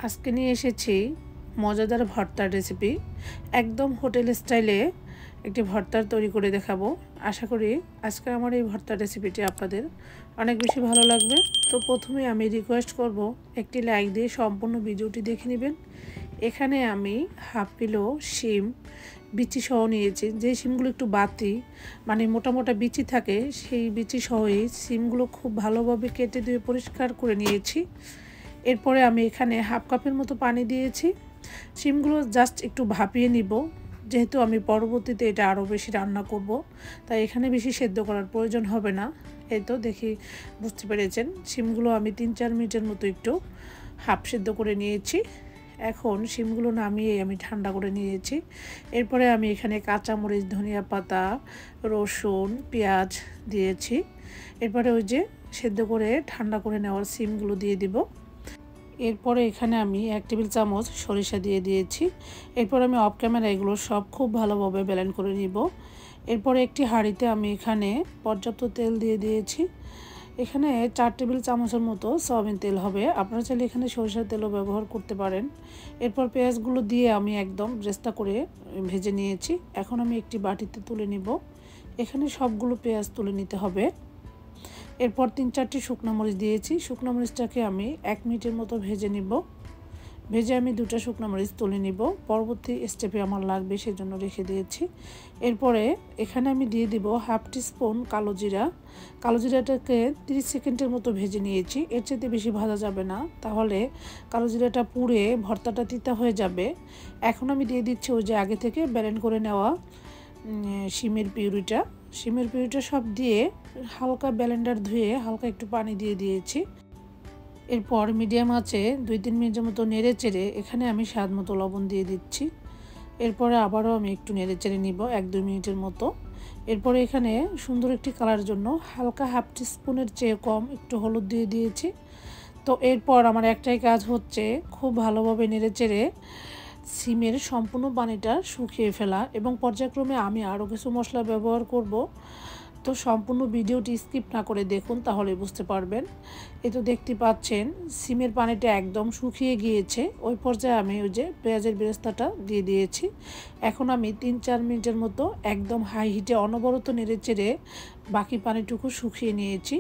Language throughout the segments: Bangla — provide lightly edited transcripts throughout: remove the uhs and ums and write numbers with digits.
আজকে নিয়ে এসেছি মজাদার ভর্তার রেসিপি। একদম হোটেল স্টাইলে একটি ভর্তার তৈরি করে দেখাবো। আশা করি আজকে আমার এই ভর্তার রেসিপিটি আপনাদের অনেক বেশি ভালো লাগবে। তো প্রথমে আমি রিকোয়েস্ট করব একটি লাইক দিয়ে সম্পূর্ণ ভিডিওটি দেখে নেবেন। এখানে আমি হাফ কিলো শিম বিচি সহ নিয়েছি। যে শিমগুলো একটু বাতি মানে মোটা মোটা বিচি থাকে, সেই বিচি সহই শিমগুলো খুব ভালোভাবে কেটে দিয়ে পরিষ্কার করে নিয়েছি। এরপরে আমি এখানে হাফ কাপের মতো পানি দিয়েছি। শিমগুলো জাস্ট একটু ভাপিয়ে নিব, যেহেতু আমি পরবর্তীতে এটা আরও বেশি রান্না করব, তাই এখানে বেশি সেদ্ধ করার প্রয়োজন হবে না। এই তো দেখি বুঝতে পেরেছেন, শিমগুলো আমি 3-4 মিনিটের মতো একটু হাফ সেদ্ধ করে নিয়েছি। এখন শিমগুলো নামিয়ে আমি ঠান্ডা করে নিয়েছি। এরপরে আমি এখানে কাঁচামরিচ, ধনিয়া পাতা, রসুন, পেঁয়াজ দিয়েছি। এরপরে ওই যে সেদ্ধ করে ঠান্ডা করে নেওয়ার শিমগুলো দিয়ে দিব। এরপরে এখানে আমি 1 টেবিল চামচ সরিষা দিয়ে দিয়েছি। এরপর আমি অফ ক্যামেরা এগুলো সব খুব ভালোভাবে ব্লেন্ড করে নিব। এরপরে একটি হাঁড়িতে আমি এখানে পর্যাপ্ত তেল দিয়ে দিয়েছি। এখানে 4 টেবিল চামচের মতো সয়াবিন তেল হবে, আপনারা চাইলে এখানে সরিষার তেলও ব্যবহার করতে পারেন। এরপর পেঁয়াজগুলো দিয়ে আমি একদম ব্রেস্তা করে ভেজে নিয়েছি। এখন আমি একটি বাটিতে তুলে নিব। এখানে সবগুলো পেঁয়াজ তুলে নিতে হবে। এরপর 3-4টি শুকনো মরিচ দিয়েছি। শুকনো মরিচটাকে আমি 1 মিনিটের মতো ভেজে নিব। ভেজে আমি 2টা শুকনো মরিচ তুলে নিব, পরবর্তী স্টেপে আমার লাগবে সেজন্য রেখে দিয়েছি। এরপরে এখানে আমি দিয়ে দিব হাফ টিস্পুন কালো জিরা। কালো জিরাটাকে 30 সেকেন্ডের মতো ভেজে নিয়েছি। এর চেয়ে বেশি ভাজা যাবে না, তাহলে কালো জিরাটা পুড়ে ভর্তাটা তিতা হয়ে যাবে। এখন আমি দিয়ে দিচ্ছি ওই যে আগে থেকে ব্লেন্ড করে নেওয়া শিমের পিউরিটা। শিমের পিউরিটা সব দিয়ে হালকা ব্লেন্ডার ধুয়ে হালকা একটু পানি দিয়ে দিয়েছি। এরপর মিডিয়াম আঁচে 2-3 মিনিটের মতো নেড়ে চেড়ে এখানে আমি স্বাদ মতো লবণ দিয়ে দিচ্ছি। এরপরে আবারও আমি একটু নেড়ে চেড়ে নিব 1-2 মিনিটের মতো। এরপরে এখানে সুন্দর একটি কালার জন্য হালকা হাফ টিস্পুনের চেয়ে কম একটু হলুদ দিয়ে দিয়েছি। তো এরপর আমার একটাই কাজ হচ্ছে খুব ভালোভাবে নেড়ে চেড়ে সিমের সম্পূর্ণ পানিটা শুকিয়ে ফেলা, এবং পর্যায়ক্রমে আমি আরও কিছু মশলা ব্যবহার করব। তো সম্পূর্ণ ভিডিওটি স্কিপ না করে দেখুন, তাহলে বুঝতে পারবেন। এই তো দেখতে পাচ্ছেন সিমের পানিটা একদম শুকিয়ে গিয়েছে। ওই পর্যায়ে আমি ওই যে পেঁয়াজের বেরেস্তাটা দিয়ে দিয়েছি। এখন আমি 3-4 মিনিটের মতো একদম হাই হিটে অনবরত নেড়ে চেড়ে বাকি পানিটুকু শুকিয়ে নিয়েছি।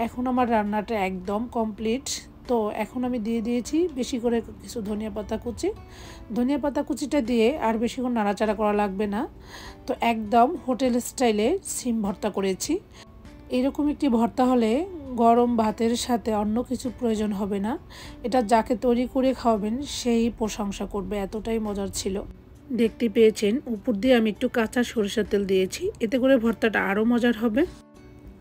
এখন আমার রান্নাটা একদম কমপ্লিট। তো এখন আমি দিয়ে দিয়েছি বেশি করে কিছু ধনিয়া পাতা কুচি। ধনিয়া পাতা কুচিটা দিয়ে আর বেশিক্ষণ নাড়াচাড়া করা লাগবে না। তো একদম হোটেল স্টাইলে সিম ভর্তা করেছি। এরকম একটি ভর্তা হলে গরম ভাতের সাথে অন্য কিছু প্রয়োজন হবে না। এটা যাকে তৈরি করে খাওয়াবেন সেই প্রশংসা করবে, এতটাই মজার ছিল। দেখতে পেয়েছেন উপর দিয়ে আমি একটু কাঁচা সরিষার তেল দিয়েছি, এতে করে ভর্তাটা আরও মজার হবে।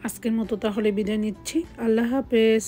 আজকের মতো তাহলে বিদায় নিচ্ছি। আল্লাহ হাফেজ।